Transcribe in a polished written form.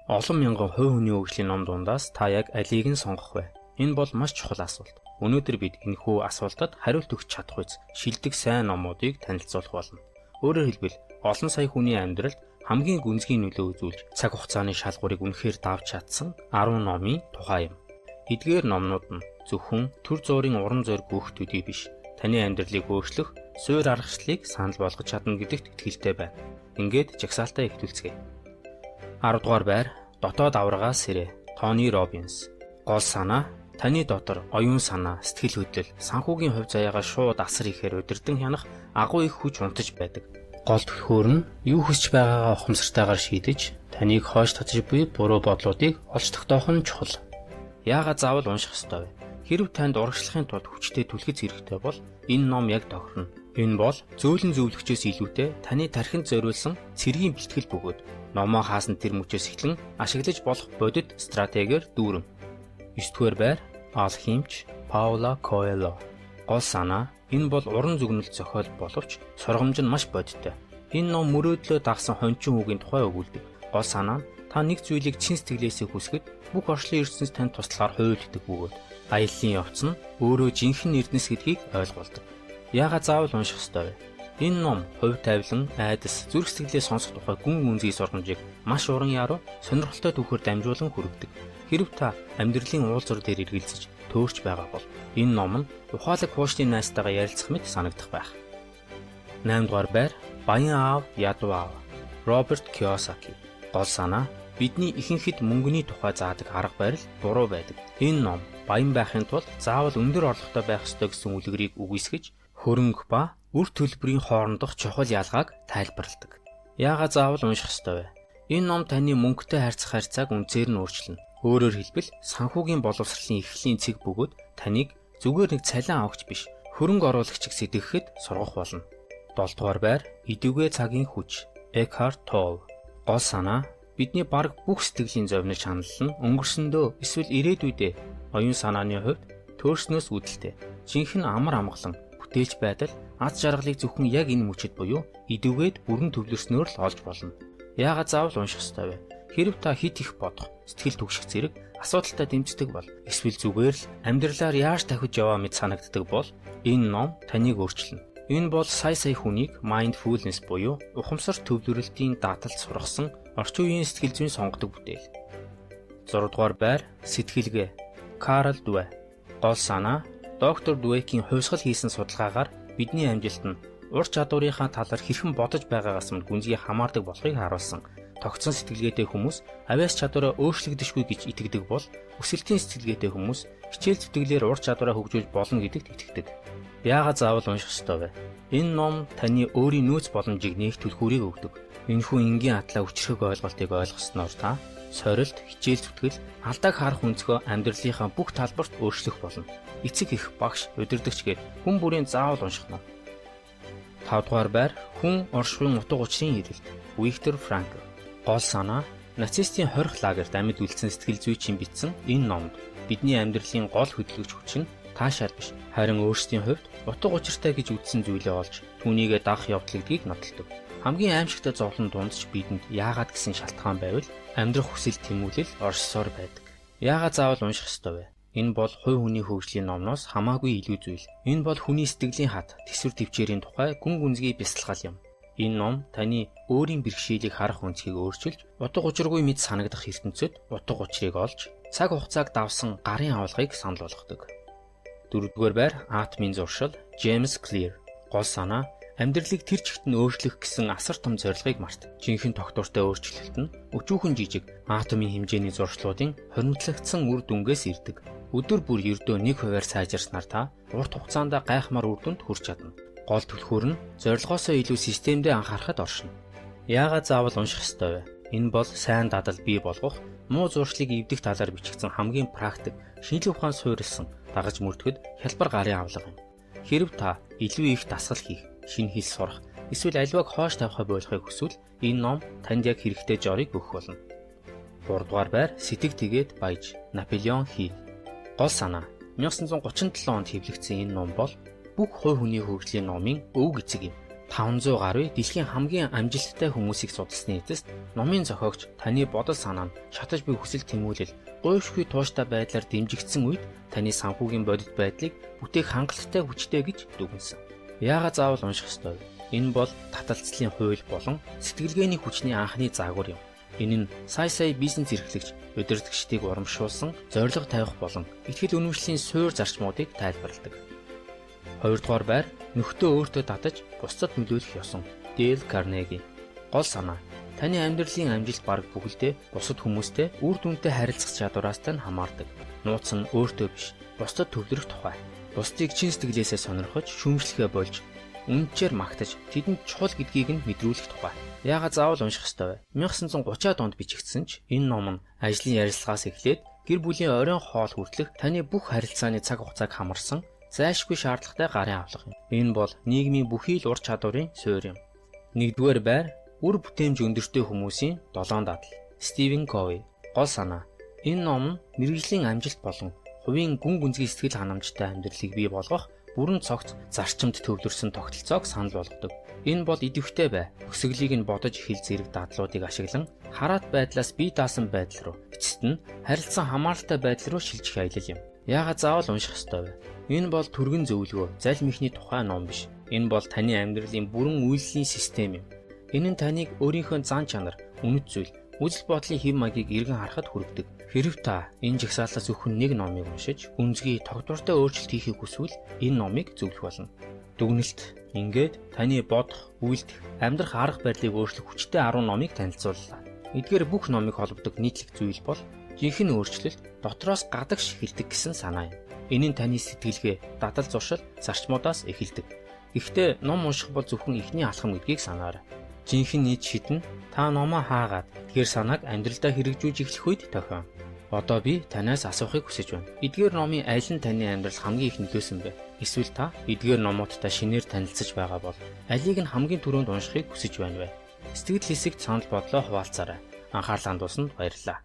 Олон мянган хувь хүний хөгжлийн ном дундаас та яг алийг нь сонгох вэ? Энэ бол маш чухал асуулт. Өнөөдөр бид энэхүү асуултад хариулт өгч чадах үс шилдэг сайн номуудыг танилцуулах болно. Өөрөөр хэлбэл олон сая хүний амьдралд хамгийн гүнзгий нөлөө үзүүлж цаг хугацааны шалгуурыг үнэхээр давж чадсан 10 номын тухай юм. Эдгээр номнууд нь зөвхөн төр зуурын уран зориг бүхтүүдийг биш, таны амьдралыг өөрчлөх суурь аргачлалыг санал болгож чадна гэдэгт итгэлтэй байна. Ингээд жагсаалтаа ихтүүлцгээе. 10 дугаар байр дотоод аврагаас сэрээ. Тони Роббинс. Гол санаа таны дотор оюун санаа, сэтгэл хөдлөл, санхүүгийн хувь заяагаа шууд асар ихээр удирдан хянах агуу их хүч унтаж байдаг. Гол түлхүүр нь юу хүсэж байгаагаа ухамсартайгаар шийдэж, таныг хойш татж буй буруу бодлуудыг олж тогтоох нь чухал. Яагаад заавал унших ёстой вэ? Хэрэв танд урагшлахын тулд хүчтэй түлхэц хэрэгтэй бол энэ ном яг тохирно. Энэ бол зөөлөн зөвлөгчөөс илүүтэй таны тархинд зориулсан цэргийн бэлтгэл бөгөөд номоо хаасан тэр мөчөөс эхлэн ашиглаж болох бодит стратегиэр дүүрэн. 9-р байр Алхимч Паула Коэло. Гол санаа энэ бол уран зөгнөлт зохиол боловч сургамж нь маш бодиттой. Энэ ном мөрөөдлөө дагсан хончин үгийн тухай өгүүлдэг. Гол санаа нь та нэг зүйлийг чин сэтгэлээсээ хүсгэд бүх орчлон ертөнцид танд туслахаар хуйлддаг бөгөөд аяллаа явц нь өөрөө жинхэнэ эрдэнэс гэдгийг ойлгуулдаг. Яагаад заавал унших ёстой вэ? Энэ ном хувь тавилан, айдас, зүрх сэтгэлээ сонсох тухай гүн гүнзгий сургамжийг маш уран яруу, сонирхолтой түүхээр дамжуулан хүргэдэг. Хэрэв та амьдралын уулзвар дээр эргэлзэж төөрч байгаа бол энэ ном нь ухаалаг хуучны найзтайгаа ярилцах мэт санагдах байх. 8 дугаар байр Баян аав, ядуу аав. Роберт Кийосаки. Гол санаа бидний ихэнхэд мөнгөний тухай заадаг арга барил буруу байдаг. Энэ ном баян байхын тулд заавал өндөр орлоготой байх ёстой гэсэн үлгэрийг үгүйсгэж, хөрөнгө ба үр төлбөрийн хоорондох чухал ялгааг тайлбарладаг. Яагаад заавал унших ёстой вэ? Энэ ном таны мөнгөтэй харьцах харьцааг үнцээр нь өөрчилнө. Өөрөөр хэлбэл санхүүгийн боловсролын эхлэлийн цэг бөгөөд таныг зүгээр нэг цалин авахч биш, хөрөнгө оруулагчийг сэтгэхэд сургах болно. 7 дугаар байр идэвхтэй цагийн хүч. Экхарт Толл. Гол санаа бидний бараг бүх сэтгэлийн зовниж ханал нь өнгөрсөндөө эсвэл ирээдүйдээ оюун санааны хувьд төөрснөөс үүдэлтэй. Жинхэнэ амар амгалан бүтээлч байдал аз жаргалыг зөвхөн яг энэ мөчөд буюу идэвхтэд бүрэн төвлөрснөөр л олж болно. Яагаад заавал унших ёстой вэ? Хэрэв та хит их бодох, сэтгэл түгших зэрэг асуудалтай дэмждэг бол эсвэл зүгээр л амьдралаар яаж тавхиж яваа мэт санагддаг бол энэ ном таныг өөрчилнө. Энэ бол сая хүнийг mindfulness буюу ухамсар төвлөрөлтийн дааталд сургасан орчин үеийн сэтгэл зүйн сонгодог бүтээл. 6 дугаар байр сэтгэлгээ. Карл Двэ. Гол санаа доктор Двэкийн хувьсгал хийсэн судалгаагаар бидний амжилт нь ур чадварынхаа талаар хэрхэн бодож байгаагаас нь гүнзгий хамаардаг болохыг харуулсан. Тогтсон сэтгэлгээтэй хүмүүс авяас чадвараа өөрчлөгдөшгүй гэж итгэдэг бол өсөлтийн сэтгэлгээтэй хүмүүс хичээл зүтгэлээр ур чадвараа хөгжүүлж болно гэдэгт итгэдэг. Яагаад заавал унших ёстой вэ? Энэ ном таны өөрийн нөөц боломжийг нээх түлхүүрийг өгдөг. Энэхүү энгийн атлаа хүчрхэг ойлголтыг ойлгосноор та сорилт, хичээл зүтгэл, алдааг харах өнцгөө амьдралынхаа бүх талбарт өөрчлөх болно. Эцэг их, багш, удирдагч гээд хүн бүрийн заавал уншихна. 5 дугаар байр хүн оршихуйн утга учирын ирэлт. Виктор Франкл. Гол санаа нацистийн хорих лагерт амьд үлдсэн сэтгэл зүйчийн бичсэн энэ номд бидний амьдралын гол хөдөлгөгч хүч нь таашаал биш, харин өөрсдийн хувьд утга учиртай гэж үзсэн зүйлээ олж түүнийгээ дагах явдал гэдгийг нотолдог. Хамгийн аимшигтай зовлон дундч бидэнд яагаад гэсэн шалтгаан байвал амьдрах хүсэл тэмүүлэл оршсоор байдаг. Яагаад заавал унших ёстой вэ? Энэ бол хувь хүний хөгжлийн номноос хамаагүй илүү зүйл. Энэ бол хүний сэтгэлийн хат, тэсвэр төвчээрийн тухай гүн гүнзгий бясалгал юм. Энэ ном таны өөрийн бэрхшээлийг харах өнцгийг өөрчилж, утга учиргүй мэд санагдах ертөнцид утга учирыг олж, цаг хугацааг давсан гарын авалгыг санал болгодог. 4-р байр атомын зуршил. Джеймс Клир. Гол санаа амьдралыг тэр чигт нь өөрчлөх гэсэн асар том зорилгыг март. Жинхэнэ тогтвортой өөрчлөлт нь өчүүхэн жижиг атомын хэмжээний зуршлуудын хоригдлогдсон үр дүнгээс ирдэг. Өдөр бүр ердөө 1% сайжирснаар та урт хугацаанд гайхмаар үр дүнд хүрч чадна. Гол түлхүүр нь зорилгоосоо илүү системдээ анхаарахад оршино. Яагаад заавал унших ёстой вэ? Энэ бол сайн дадал бий болгох, муу зуршлыг эвдэх талаар бичигдсэн хамгийн практик, шинжлэх ухаан суурилсан, дагаж мөрдөхөд хялбар гарын авлага юм. Хэрэв та илүү их дасгал хийх, шинэ хэл сурах, эсвэл аливааг хоош тавихаа болохыг хүсвэл энэ ном танд яг хэрэгтэй жорыг өгөх болно. 3 дугаар байр Сэтг тэгээд баяж. Наполеон Хилл. Гол санаа 1937 онд хэвлэгдсэн энэ ном бол бүх хувь хүний хөгжлийн номын өвөг эцэг юм. 500 гаруй дэлхийн хамгийн амжилттай хүмүүсийг судалсны эцэст номын зохиогч таны бодол санаанд шатаж буй хүсэл тэмүүлэл гойшгүй тууштай байдлаар дэмжигдсэн үед таны санхүүгийн бодит байдлыг бүтээх хангалттай хүчтэй гэж дүгнэсэн. Яагаад заавал унших ёстой вэ? Энэ бол таталцлын хууль болон сэтгэлгээний хүчний анхны заагвар юм. Энэ нь сая бизнес эрхлэгч, удирдагчдыг урамшуулсан, зорилго тавих болон ихтгэл үнэмшлийн суурь зарчмуудыг тайлбарладаг. 2 дугаар байр нөхдөө өөртөө татаж бусдад нөлөөлөх ёсон. Дейл Карнеги. Гол санаа: таны амьдралын амжилт бараг бүхэлдээ бусад хүмүүстэй үр дүнтэй харилцах чадвараас тань хамаардаг. Нууц нь өөртөө биш, бусдад төвлөрөх тухай. Бусдыг чин сэтгэлээсээ сонирхож, шүүмжлэхээ болж, үнэхээр магтаж, тэдэнд чухал гэдгийг нь мэдрүүлэх тухай. Яагаад заавал унших ёстой вэ? 1930-аад онд бичигдсэн ч энэ ном нь ажлын ярилцлагаас эхлээд гэр бүлийн оройн хоол хүртэлх таны бүх харилцааны цаг хугацааг хамарсан зайлшгүй шаардлагатай гарын авлага юм. Энэ бол нийгмийн бүхий л ур чадварын суурь юм. 1-р байр үр бүтээмж өндөртэй хүмүүсийн 7 дадал. Стивен Кови. Гол санаа: энэ ном нь мэргэжлийн амжилт болон хувийн гүн гүнзгий сэтгэл ханамжтай амьдралыг бий болгох бүрэн цогц зарчимд төвлөрсөн тогтолцоог санал болгодог. Энэ бол идэвхтэй бай. Өсөглийг нь бодож эхэл зэрэг дадлуудыг ашиглан хараат байдлаас бие даасан байдал руу, эцэст нь харилцан хамааралтай байдал руу шилжих аялал юм. Яагаад заавал унших ёстой вэ? Энэ бол түргэн зөвлөгөө, залим ихний тухай ном биш. Энэ бол таны амьдралын бүрэн үйлслийн систем юм. Энэ нь таныг өөрийнхөө зан чанар, үнэт зүйл, үзэл бодлын хэв маягийг эргэн харахад хүргэдэг. Хэрв та энэ жагсаалаас зөвхөн нэг номыг уншиж, гүнзгий тогтвортой өөрчлөлт хийхийг хүсвэл энэ номыг зөвлөх болно. Дүгнэлт: ингээд таны бодох, үйлдэх, амьдрах арга барилыг өөрчлөх хүчтэй 10 номыг танилцууллаа. Эдгээр бүх номыг холбодог нийтлэг зүйл бол жинхэнэ өөрчлөлт дотроос гадагш эхэлдэг гэсэн санаа юм. Энэ нь таны сэтгэлгээ, дадал зуршил, зарчмуудаас эхэлдэг. Гэхдээ ном унших бол зөвхөн эхний алхам гэдгийг санаарай. Жинхэнэ нийт шийдэн та номоо хаагаад тэр санааг амьдралдаа хэрэгжүүлж эхлэх үед тохино. Одоо би танаас асуухыг хүсэж байна. Эдгээр номын аль нь таны амьдрал хамгийн их нөлөөсөн бэ? Эсвэл та эдгээр номуудтай шинээр танилцж байгаа бол алийг нь хамгийн түрүүнд уншихыг хүсэж байна вэ? Сэтгэл хэсэгт санал бодлоо хуваалцаарай. Анхаарлаа хандуулсанд баярлалаа.